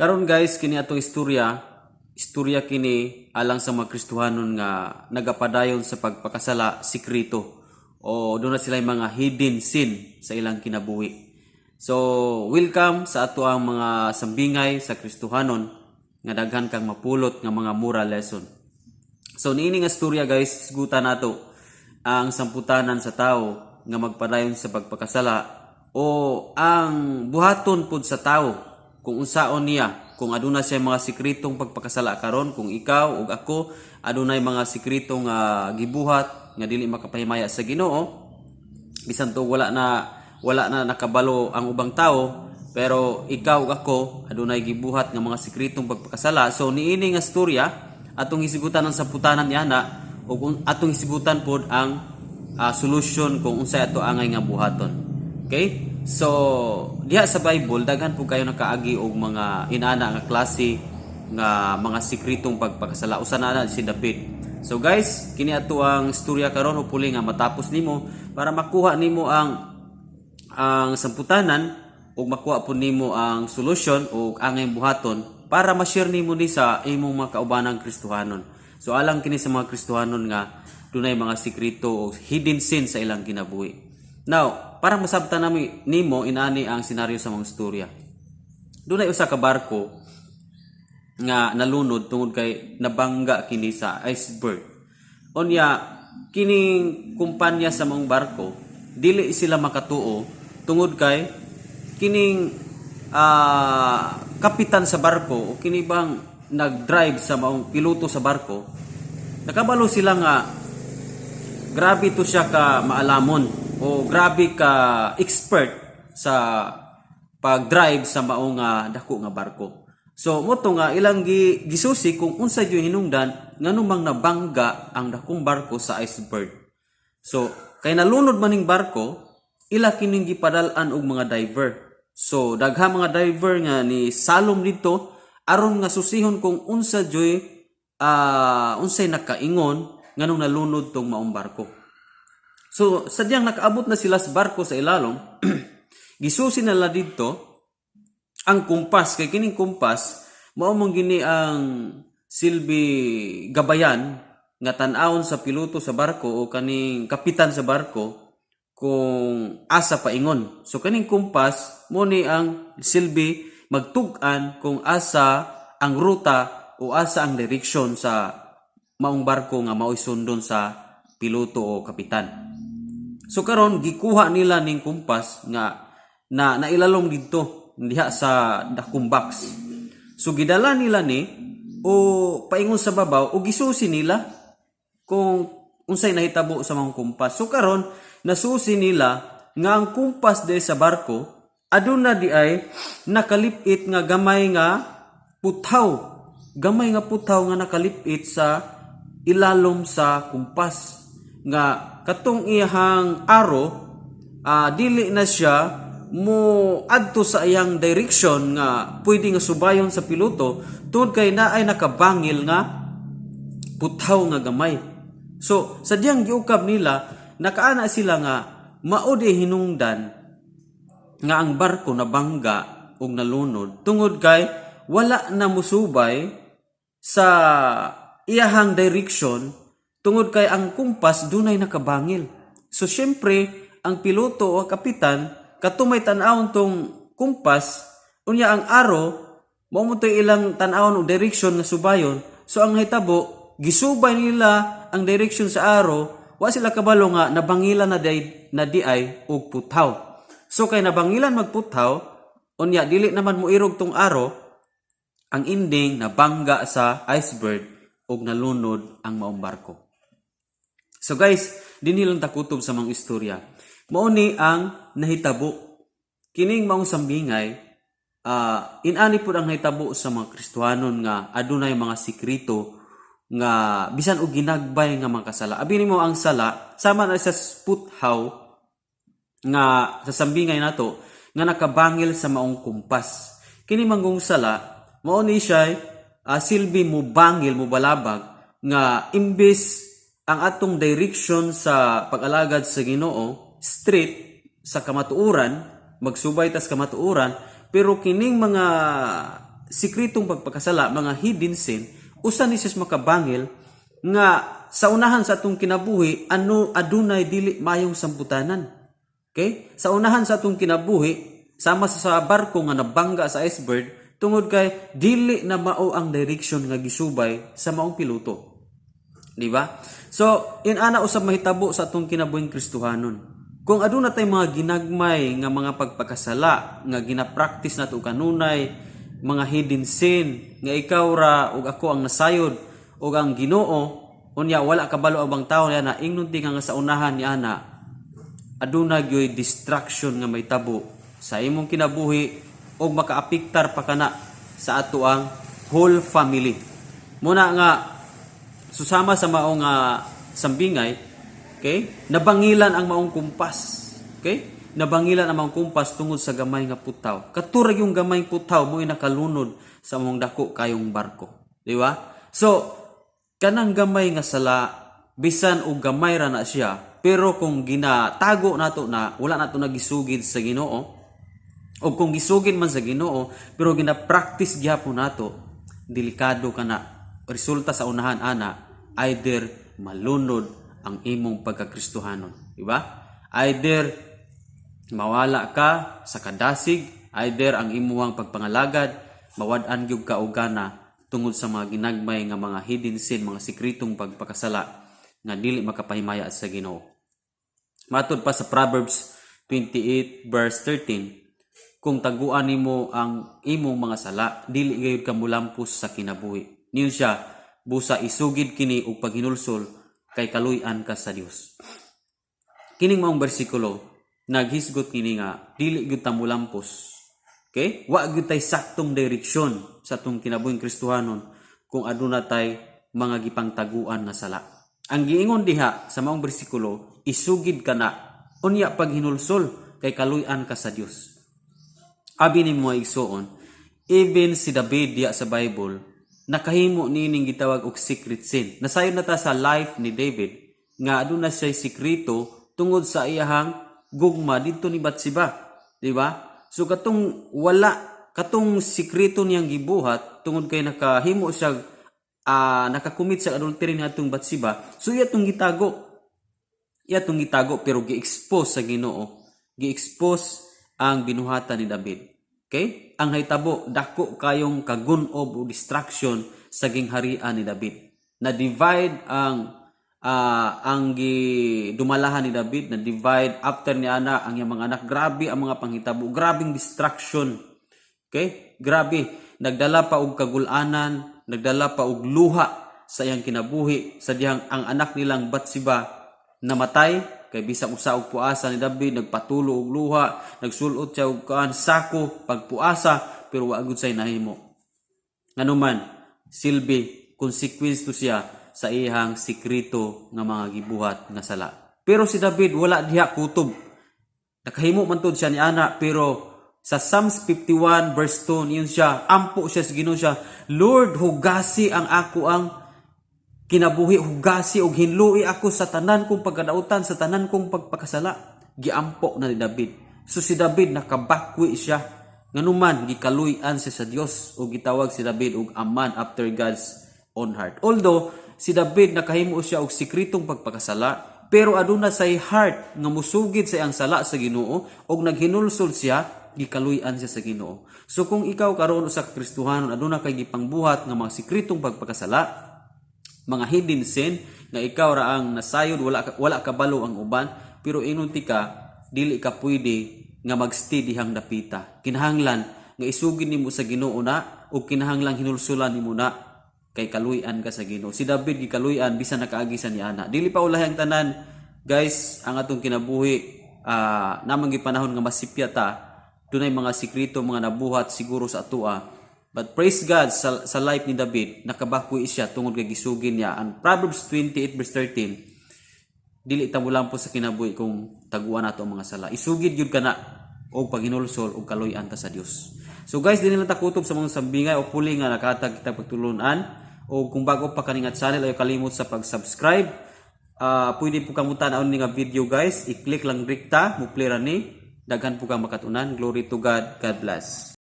Karon guys, kini atong istorya kini alang sa mga Kristohanon nga nagapadayon sa pagpakasala sikreto o doon na sila mga hidden sin sa ilang kinabuhi. So, welcome sa ato ang mga sambingay sa Kristohanon nga daghan kang mapulot nga mga moral lesson. So, niini nga istorya guys, sigutan nato ang samputanan sa tao nga magpadayon sa pagpakasala o ang buhaton pud sa tao kung unsaon niya, kung aduna siya mga sikretong pagpakasala karon, kung ikaw ug ako adunay mga sikretong gibuhat nga dili makapahimaya sa Ginoo, bisan to wala na nakabalo ang ubang tao, pero ikaw ug ako adunay gibuhat nga mga sikretong pagpakasala. So niini nga storya atong hisigutan ang samputanan yana ug atong hisigutan pod ang solusyon kung unsay ato angay nga buhaton. Okay? So, diha sa Bible, daghan po kayo nakaagi og mga inana nga klase nga mga sikretong pagpakasala. Usa na si David. So guys, kini ato ang istorya karon upuli nga matapos nimo para makuha nimo ang samputanan ug makuha po nimo ang solusyon ug angay buhaton para ma-share nimo ni sa imong mga kaubanang Kristohanon. So alang kini sa mga Kristohanon nga dunay mga sikreto o hidden sin sa ilang kinabuhi. Now, para masabtan nami nimo inani ang senaryo sa mga istorya. Dunay usa ka barko nga nalunod tungod kay nabangga kini sa iceberg. Unya kining kumpanya sa mga barko dili sila makatuo tungod kay kining kapitan sa barko o kini bang nag-drive sa maong piloto sa barko, nakabalo sila nga grabe to siya ka maalamon o grabe ka expert sa pag-drive sa maong dako nga barko. So moto nga ilang gisusi kung unsa jud hinungdan nganumang nabangga ang dakong barko sa iceberg. So kay nalunod maning barko, ila kining gipadal-an og mga diver. So dagha mga diver nga ni salom dito aron nga susihon kung unsa jud unsay nakaingon nganong nalunod tong maong barko. So, sadyang nakaabot na sila sa barko sa ilalom, gisusi nila dito ang kumpas. Kay kining kumpas, mao mong gini ang silbi gabayan nga tan-awon sa piloto sa barko o kaning kapitan sa barko kung asa paingon. So, kaning kumpas, mo ni ang silbi magtug-an kung asa ang ruta o asa ang direksyon sa maong barko nga mao'y sundon sa piloto o kapitan. So karon gikuha nila ning kumpas nga nailalom didto diha sa dakong box. So gidala nila ni o paingon sa babaw o gisusi nila kung unsay nahitabo sa mga kumpas. So karon nasusi nila nga ang kumpas de sa barko aduna di ay nakalipit nga gamay nga putaw. Gamay nga putaw nga nakalipit sa ilalom sa kumpas nga katong iyang aro dili na siya mo adto sa iyang direction nga pwede nga subayon sa piloto tungod kay naay nakabangil nga putaw nga gamay. So sadyang giukab nila nakaana sila nga mao di hinungdan nga ang barko nabangga ug nalunod tungod kay wala na musubay sa iyahang direction tungod kay ang kumpas dunay nakabangil. So syempre ang piloto o kapitan katumay tan-awon tong kumpas unya ang aro mao mo ilang tan-awon og direction nga subayon. So ang hitabo gisubay nila ang direction sa aro, wa sila kabalo nga nabangilan na di ay og putaw. So kay nabangilan magputaw unya dili naman mo irog tong aro, ang ending nabangga sa iceberg ug nalunod ang maong barko. So guys, dinhi lang takutob sa mga istorya. Mao ni ang nahitabo. Kining maong sambingay, inani pud ang nahitabo sa mga Kristohanon nga adunay mga sikreto nga bisan og ginagbay nga mga kasala. Abi nimo ang sala sama na sa puthaw nga sa sambingay nato nga nakabangil sa maong kumpas. Kini manggong sala mao ni siya silbi mo bangil mo balabag nga imbes ang atong direction sa pag-alagad sa Ginoo straight sa kamatuoran, magsubay tas kamatuoran, pero kining mga sikretong pagpakasala, mga hidden sin, usa ni siya makabangil nga sa unahan sa atong kinabuhi adunay dili mayong samputanan. Okay? Sa unahan sa atong kinabuhi, sama sa barko nga nabangga sa iceberg, tungod kay dili na mao ang direction nga gisubay sa maong piloto. Di ba? So, inana usab mahitabo sa atong kinabuhing Kristohanon. Kung aduna tay mga ginagmay nga mga pagpakasala nga ginapractice nato kanunay, mga hidden sin nga ikaw ra ug ako ang nasayod ug ang Ginoo, unya wala kabalo abang tawo niya na ingnon nga sa unahan ni ana aduna gyoy distraction nga may tabo sa imong kinabuhi ug makaapektar pa kana sa ato ang whole family. Muna nga susama sa maong sambingay, okay? Nabangilan ang maong kumpas. Okay? Nabangilan ang maong kumpas tungod sa gamay nga putaw. Katurag yung gamay putaw mo nakalunod sa mong dako kayong barko. Di ba? So, kanang gamay nga sala, bisan o gamay ra na siya, pero kung ginatago nato na, wala nato nagisugid sa Ginoo, o kung gisugid man sa Ginoo, pero gina-practice gyapon nato, delikado ka na. Resulta sa unahan ana, either malunod ang imong pagkakristohanon. Di ba? Either mawala ka sa kadasig, either ang imuhang pagpangalagad, mawad-an gyud ka og gana tungod sa mga ginagmay nga mga hidden sin, mga sikretong pagpakasala nga dili makapahimaya sa Ginoo. Matud pa sa Proverbs 28 verse 13, kung taguan nimo ang imong mga sala, dili gayud ka mulampos sa kinabuhi. Niyon siya, busa isugid kini og paghinulsol kay kaluy-an ka sa Dios. Kining maong bersikulo naghisgot kini nga dili gyud ta mulampos. Okay? Wa gyud tay saktong direksyon sa atong kinabuhing Kristohanon kung aduna tay mga gipangtaguan nga sala. Ang giingon diha sa maong bersikulo, isugid ka na unya paghinulsol kay kaluy-an ka sa Dios. Abi ni mo igsoon, even si David diha sa Bible nakahimo nining gitawag og secret sin. Nasayon na ta sa life ni David nga aduna siya sikrito tungod sa iyahang gugma dito ni Batseba, di ba? So katong sikrito niyang gibuhat tungod kay nakahimo siya nakakumit sa adultery ni atong Batseba. So iya tong gitago pero gi-expose sa Ginoo. Gi-expose ang binuhatan ni David. Okay? Ang hitabo dako kayong kagunob o distraction sa gingharian ni David. Na divide ang dumalahan ni David, na divide after ni ana ang iyang mga anak. Grabe ang mga panghitabo, grabing distraction. Okay? Grabe, nagdala pa og kagulanan, nagdala pa og luha sa iyang kinabuhi sa dihang ang anak nilang Batseba namatay kay bisag usa og puasa ni David, nagpatulo og luha, nagsulot siya og sako pagpuasa pero wa gud say nahimo. Nganuman silbi consequence to siya sa iyang sikrito nga mga gibuhat nga sala. Pero si David wala diha kutob. Nakahimo man tud siya ni ana, pero sa Psalms 51 verse 2 niyon siya, ampo siya sa Ginoo siya, Lord, hugasi ang ako ang kinabuhi, hugasi og hinlui ako sa tanan kong pagkadautan, sa tanan kong pagpakasala. Giampo na ni David. So si David nakabakwi siya. Nganuman gikaluy-an siya sa Dios o gitawag si David og a man after God's own heart. Although si David nakahimo siya og sikretong pagpakasala, pero aduna say heart nga musugid sa iyang sala sa Ginoo og naghinulsol siya, gikaluy-an siya sa Ginoo. So kung ikaw karon sa Kristohanon aduna kay gipangbuhat nga mga sikretong pagpakasala, mga hidden sin nga ikaw ra ang nasayod, wala kabalo ang uban, pero inunti ka dili ka pwede nga magstay dihang dapita. Kinahanglan nga isugid nimo sa Ginoo na o kinahanglan hinulsulan nimo na kay kaluy-an ka sa Ginoo. Si David gikaluy-an bisan nakaagi sa ni ana. Dili pa ulahi ang tanan, guys, ang atong kinabuhi namang gipanahon nga masipya ta. Dunay mga sikreto mga nabuhat siguro sa atoa. But praise God sa life ni David, nakabakoy siya tungod kay gisugin niya. Ang Proverbs 28 verse 13, dili ta mulampo sa kinabuhi kung taguan nato ang mga sala. Isugid gyud kana og paghinulsol og kaluy-an ta sa Dios. So guys, dinila ta kutob sa mga sambingay o puli nga nakatag kita pagtulunan. O kung bago pa kaningat channel, ayaw kalimot sa pag-subscribe. Pwede po kang mutan-aon ni nga video guys. I-click lang rikta, muplera ni. Daghan po kang makatunan. Glory to God. God bless.